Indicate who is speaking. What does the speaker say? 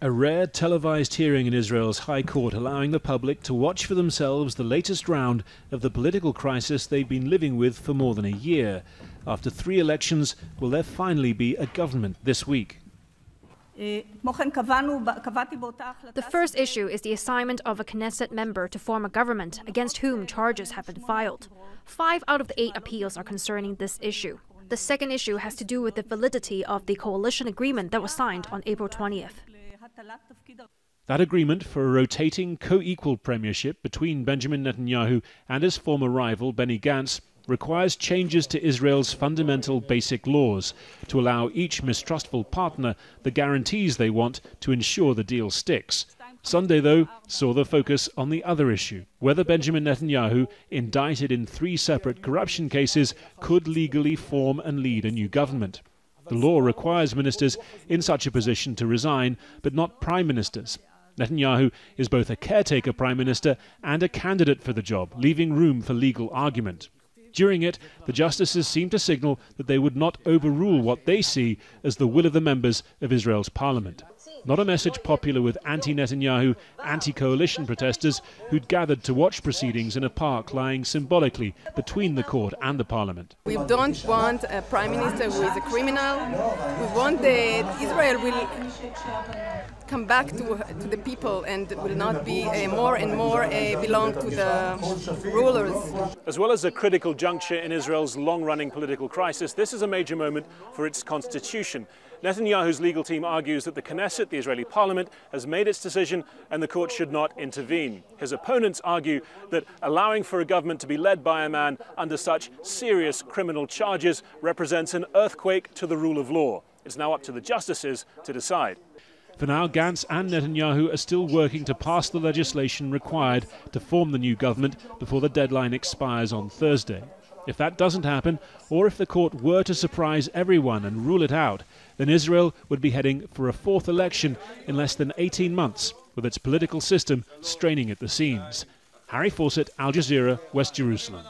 Speaker 1: A rare televised hearing in Israel's High Court, allowing the public to watch for themselves the latest round of the political crisis they've been living with for more than a year. After 3 elections, will there finally be a government this week?
Speaker 2: The
Speaker 3: first issue is the assignment of a Knesset member to form a government against whom charges have been filed. 5 out of the 8 appeals are concerning this issue. The second issue has to do with the validity of the coalition agreement that was signed on April 20th.
Speaker 1: That agreement for a rotating, co-equal premiership between Benjamin Netanyahu and his former rival, Benny Gantz, requires changes to Israel's fundamental basic laws to allow each mistrustful partner the guarantees they want to ensure the deal sticks. Sunday, though, saw the focus on the other issue, whether Benjamin Netanyahu, indicted in 3 separate corruption cases, could legally form and lead a new government. The law requires ministers in such a position to resign, but not prime ministers. Netanyahu is both a caretaker prime minister and a candidate for the job, leaving room for legal argument. During it, the justices seem to signal that they would not overrule what they see as the will of the members of Israel's parliament. Not a message popular with anti-Netanyahu, anti-coalition protesters who'd gathered to watch proceedings in a park lying symbolically between the court and the parliament.
Speaker 4: We don't want a prime minister who is a criminal. We want that Israel will come back to the people and will not be more and more belong to the rulers.
Speaker 1: As well as a critical juncture in Israel's long-running political crisis, this is a major moment for its constitution. Netanyahu's legal team argues that the Knesset, the Israeli parliament, has made its decision and the court should not intervene. His opponents argue that allowing for a government to be led by a man under such serious criminal charges represents an earthquake to the rule of law. It's now up to the justices to decide. For now, Gantz and Netanyahu are still working to pass the legislation required to form the new government before the deadline expires on Thursday. If that doesn't happen, or if the court were to surprise everyone and rule it out, then Israel would be heading for a 4th election in less than 18 months, with its political system straining at the seams. Harry Fawcett, Al Jazeera, West Jerusalem.